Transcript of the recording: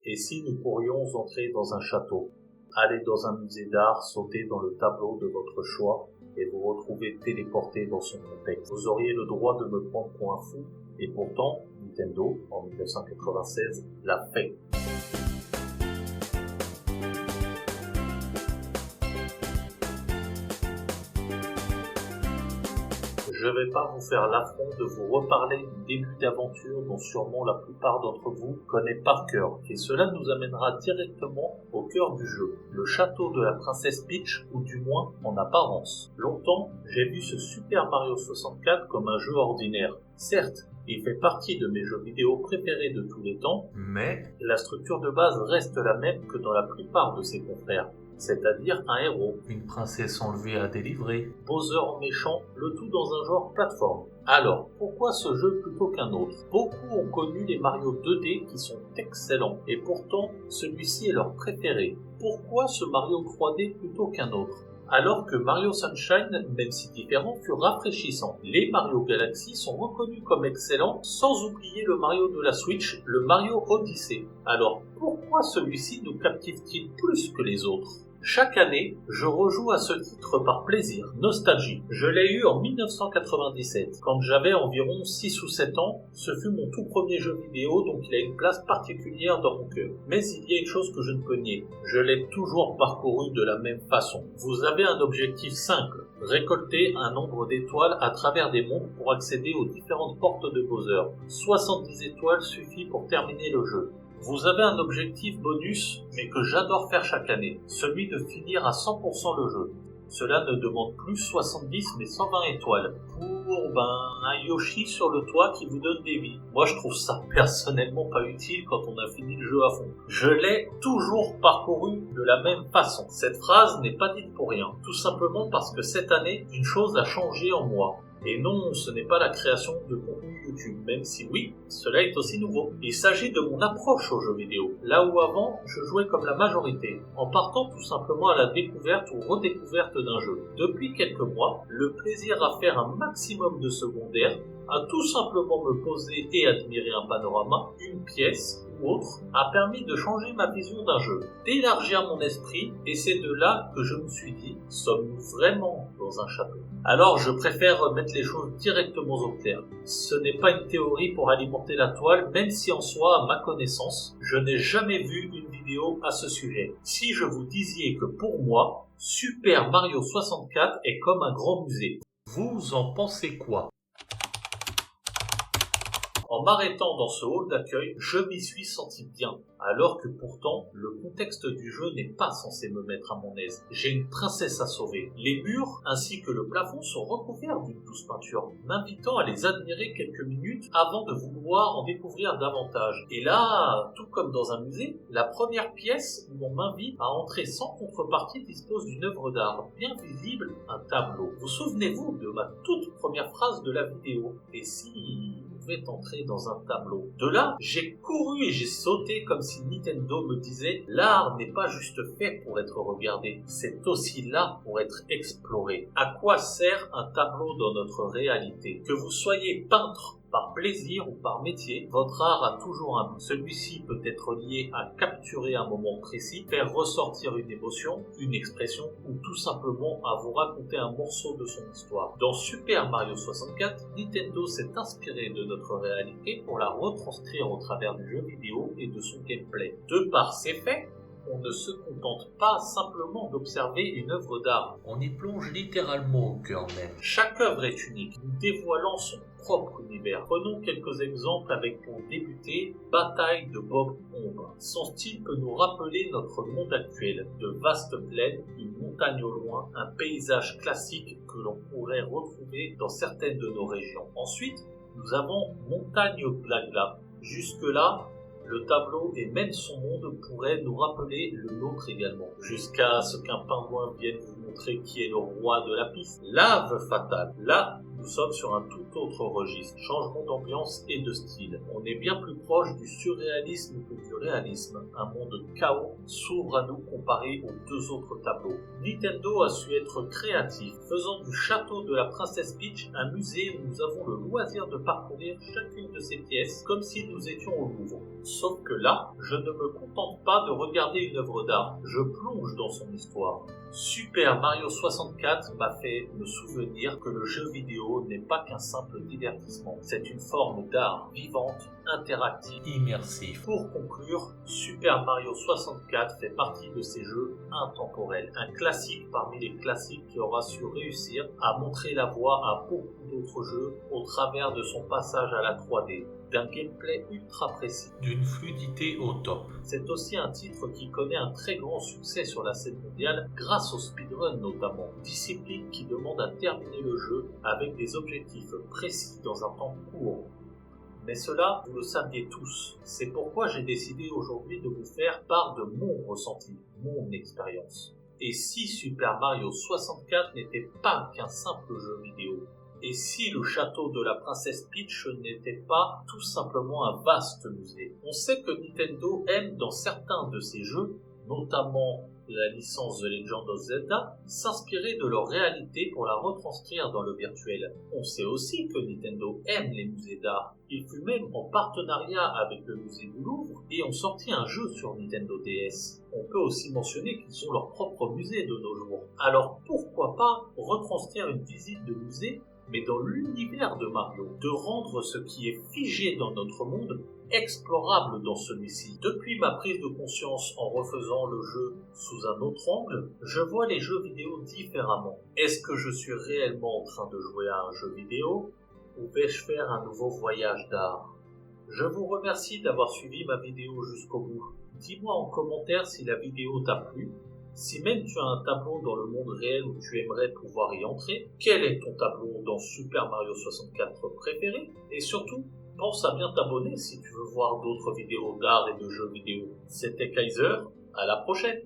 Et si nous pourrions entrer dans un château, aller dans un musée d'art, sauter dans le tableau de votre choix et vous retrouver téléporté dans son contexte. Vous auriez le droit de me prendre pour un fou, et pourtant, Nintendo, en 1996, l'a fait. Je vais pas vous faire l'affront de vous reparler du début d'aventure dont sûrement la plupart d'entre vous connaît par cœur, et cela nous amènera directement au cœur du jeu, le château de la princesse Peach, ou du moins en apparence. Longtemps, j'ai vu ce Super Mario 64 comme un jeu ordinaire. Certes, il fait partie de mes jeux vidéo préférés de tous les temps, mais la structure de base reste la même que dans la plupart de ses confrères. C'est-à-dire un héros, une princesse enlevée à délivrer, Bowser en méchant, le tout dans un genre plateforme. Alors, pourquoi ce jeu plutôt qu'un autre? Beaucoup ont connu les Mario 2D qui sont excellents, et pourtant celui-ci est leur préféré. Pourquoi ce Mario 3D plutôt qu'un autre? Alors que Mario Sunshine, même si différent, fut rafraîchissant. Les Mario Galaxy sont reconnus comme excellents, sans oublier le Mario de la Switch, le Mario Odyssey. Alors pourquoi celui-ci nous captive-t-il plus que les autres? Chaque année, je rejoue à ce titre par plaisir, nostalgie. Je l'ai eu en 1997, quand j'avais environ 6 ou 7 ans. Ce fut mon tout premier jeu vidéo, donc il a une place particulière dans mon cœur. Mais il y a une chose que je ne peux nier, je l'ai toujours parcouru de la même façon. Vous avez un objectif simple, récolter un nombre d'étoiles à travers des mondes pour accéder aux différentes portes de Bowser. 70 étoiles suffit pour terminer le jeu. Vous avez un objectif bonus, mais que j'adore faire chaque année, celui de finir à 100% le jeu. Cela ne demande plus 70 mais 120 étoiles pour un Yoshi sur le toit qui vous donne des vies. Moi je trouve ça personnellement pas utile quand on a fini le jeu à fond. Je l'ai toujours parcouru de la même façon. Cette phrase n'est pas dite pour rien, tout simplement parce que cette année, une chose a changé en moi. Et non, ce n'est pas la création de contenu YouTube, même si oui, cela est aussi nouveau. Il s'agit de mon approche aux jeux vidéo. Là où avant, je jouais comme la majorité, en partant tout simplement à la découverte ou redécouverte d'un jeu. Depuis quelques mois, le plaisir à faire un maximum de secondaires, à tout simplement me poser et admirer un panorama, une pièce ou autre, a permis de changer ma vision d'un jeu, d'élargir mon esprit, et c'est de là que je me suis dit, sommes-nous vraiment dans un château? Alors je préfère mettre les choses directement au clair. Ce n'est pas une théorie pour alimenter la toile, même si en soi, à ma connaissance, je n'ai jamais vu une vidéo à ce sujet. Si je vous disais que pour moi, Super Mario 64 est comme un grand musée, vous en pensez quoi? En m'arrêtant dans ce hall d'accueil, je m'y suis senti bien, alors que pourtant, le contexte du jeu n'est pas censé me mettre à mon aise. J'ai une princesse à sauver. Les murs ainsi que le plafond sont recouverts d'une douce peinture, m'invitant à les admirer quelques minutes avant de vouloir en découvrir davantage. Et là, tout comme dans un musée, la première pièce où on m'invite à entrer sans contrepartie dispose d'une œuvre d'art bien visible, un tableau. Vous souvenez-vous de ma toute première phrase de la vidéo? Et si vous pouvez entrer dans un tableau? De là, j'ai couru et j'ai sauté comme si Nintendo me disait « L'art n'est pas juste fait pour être regardé, c'est aussi là pour être exploré. » À quoi sert un tableau dans notre réalité? Que vous soyez peintre par plaisir ou par métier, votre art a toujours un but. Celui-ci peut être lié à capturer un moment précis, faire ressortir une émotion, une expression, ou tout simplement à vous raconter un morceau de son histoire. Dans Super Mario 64, Nintendo s'est inspiré de notre réalité pour la retranscrire au travers du jeu vidéo et de son gameplay. De par ces faits, on ne se contente pas simplement d'observer une œuvre d'art. On y plonge littéralement au cœur même. Chaque œuvre est unique, nous dévoilant son propre univers. Prenons quelques exemples avec pour débuter Bataille de Bob Ombre. Son style peut nous rappeler notre monde actuel. De vastes plaines, une montagne au loin, un paysage classique que l'on pourrait retrouver dans certaines de nos régions. Ensuite, nous avons Montagne Blagla. Jusque-là, le tableau et même son monde pourraient nous rappeler le nôtre également, jusqu'à ce qu'un pingouin vienne vous montrer qui est le roi de la piste. Lave fatale. Là, nous sommes sur un tout autre registre, changement d'ambiance et de style. On est bien plus proche du surréalisme que du du réalisme, un monde chaos s'ouvre à nous comparé aux deux autres tableaux. Nintendo a su être créatif, faisant du château de la princesse Peach un musée où nous avons le loisir de parcourir chacune de ses pièces comme si nous étions au Louvre. Sauf que là, je ne me contente pas de regarder une œuvre d'art, je plonge dans son histoire. Super Mario 64 m'a fait me souvenir que le jeu vidéo n'est pas qu'un simple divertissement, c'est une forme d'art vivante, interactive, immersive. Pour conclure, Super Mario 64 fait partie de ces jeux intemporels, un classique parmi les classiques qui aura su réussir à montrer la voie à beaucoup d'autres jeux au travers de son passage à la 3D, d'un gameplay ultra précis, d'une fluidité au top. C'est aussi un titre qui connaît un très grand succès sur la scène mondiale grâce au speedrun notamment, discipline qui demande à terminer le jeu avec des objectifs précis dans un temps court. Mais cela, vous le saviez tous. C'est pourquoi j'ai décidé aujourd'hui de vous faire part de mon ressenti, mon expérience. Et si Super Mario 64 n'était pas qu'un simple jeu vidéo? Et si le château de la princesse Peach n'était pas tout simplement un vaste musée? On sait que Nintendo aime dans certains de ses jeux, notamment la licence The Legend of Zelda, s'inspirer de leur réalité pour la retranscrire dans le virtuel. On sait aussi que Nintendo aime les musées d'art. Il fut même en partenariat avec le musée du Louvre et ont sorti un jeu sur Nintendo DS. On peut aussi mentionner qu'ils ont leur propre musée de nos jours. Alors pourquoi pas retranscrire une visite de musée mais dans l'univers de Mario, de rendre ce qui est figé dans notre monde explorable dans celui-ci. Depuis ma prise de conscience en refaisant le jeu sous un autre angle, je vois les jeux vidéo différemment. Est-ce que je suis réellement en train de jouer à un jeu vidéo ou vais-je faire un nouveau voyage d'art? Je vous remercie d'avoir suivi ma vidéo jusqu'au bout. Dis-moi en commentaire si la vidéo t'a plu. Si même tu as un tableau dans le monde réel où tu aimerais pouvoir y entrer, quel est ton tableau dans Super Mario 64 préféré? Et surtout, pense à bien t'abonner si tu veux voir d'autres vidéos d'art et de jeux vidéo. C'était Kaiser, à la prochaine!